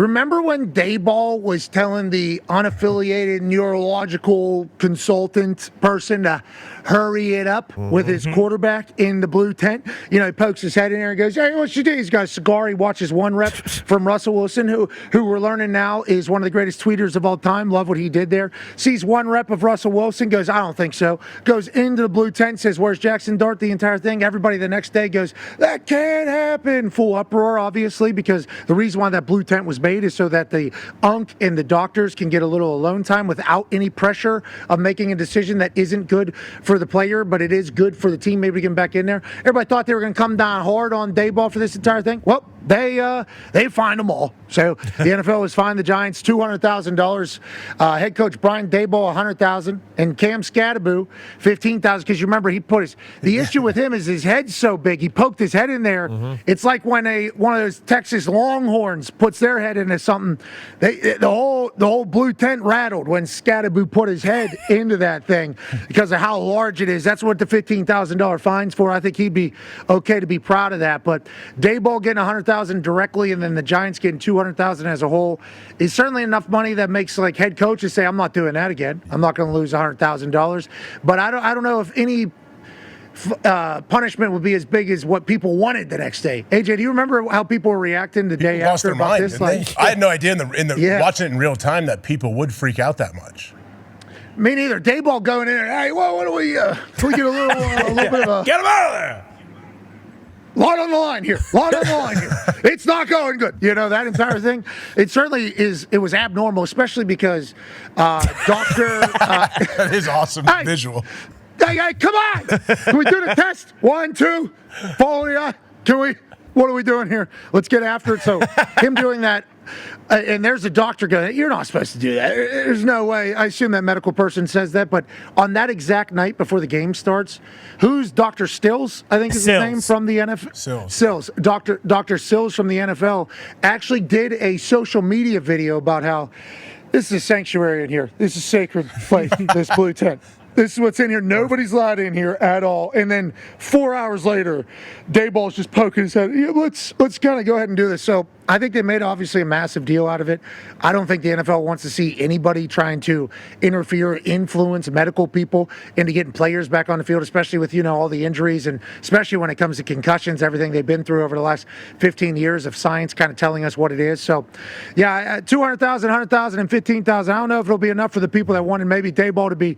Remember when Dayball was telling the unaffiliated neurological consultant person to hurry it up with his quarterback in the blue tent? You know, he pokes his head in there and goes, hey, what you do? He's got a cigar. He watches one rep from Russell Wilson, who we're learning now is one of the greatest tweeters of all time. Love what he did there. Sees one rep of Russell Wilson, goes, I don't think so. Goes into the blue tent, says, where's Jackson Dart? The entire thing. Everybody the next day goes, that can't happen. Full uproar, obviously, because the reason why that blue tent was made is so that the unk and the doctors can get a little alone time without any pressure of making a decision that isn't good for the player, but it is good for the team. Maybe to get him back in there. Everybody thought they were going to come down hard on Dayball for this entire thing. Well, they fined them all. So the NFL has fined the Giants $200,000. Head coach Brian Daboll $100,000, and Cam Scatterbo $15,000. Because you remember he put the issue with him is his head's so big. He poked his head in there. It's like when one of those Texas Longhorns puts their head into something. The whole blue tent rattled when Scatterbo put his head into that thing because of how large it is. That's what the $15,000 fine's for. I think he'd be okay to be proud of that. But Daboll getting $100,000 directly, and then the Giants getting $200,000 as a whole is certainly enough money that makes like head coaches say, I'm not doing that again. I'm not going to lose $100,000. But I don't know if any punishment would be as big as what people wanted the next day. AJ, do you remember how people were reacting the day after about mind, this? Like, I had no idea watching it in real time that people would freak out that much. Me neither. Dayball going in there. Hey, well, what do we? Can we get a little bit of a get him out of there? Lot on the line here. It's not going good. You know, that entire thing. It certainly is. It was abnormal, especially because Doctor. That is awesome visual. Hey, come on! Can we do the test? 1, 2. Follow the eye. Can we? What are we doing here? Let's get after it. So him doing that. And there's a doctor going, you're not supposed to do that. There's no way. I assume that medical person says that. But on that exact night before the game starts, who's Dr. Stills, I think is his name, from the NFL? Sills. Dr. Sills from the NFL actually did a social media video about how this is a sanctuary in here. This is a sacred place, this blue tent. This is what's in here. Nobody's allowed in here at all. And then 4 hours later, Dayball's just poking his head. Yeah, let's kind of go ahead and do this. So I think they made obviously a massive deal out of it. I don't think the NFL wants to see anybody trying to interfere, influence medical people into getting players back on the field, especially with, all the injuries and especially when it comes to concussions, everything they've been through over the last 15 years of science kind of telling us what it is. So, yeah, $200,000, $100,000, and $15,000. I don't know if it'll be enough for the people that wanted maybe Dayball to be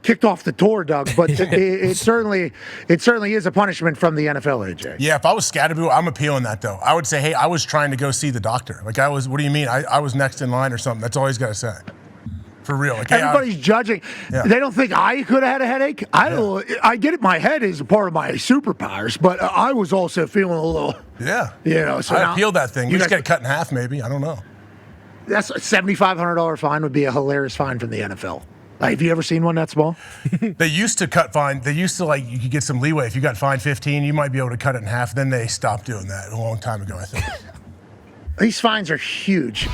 kicked off the tour, Doug, but it certainly is a punishment from the NFL, AJ. Yeah, if I was Scatterbo, I'm appealing that, though. I would say, hey, I was trying to go see the doctor. Like, what do you mean? I was next in line or something. That's all he's got to say. For real. Like, everybody's judging. Yeah. They don't think I could have had a headache. I get it. My head is a part of my superpowers, but I was also feeling a little. Yeah. So I appealed that thing. You just get it cut in half, maybe. I don't know. That's a $7,500 fine would be a hilarious fine from the NFL. Like, have you ever seen one that small? They used to cut fine. They used to, you could get some leeway. If you got fined 15, you might be able to cut it in half. Then they stopped doing that a long time ago, I think. These fines are huge.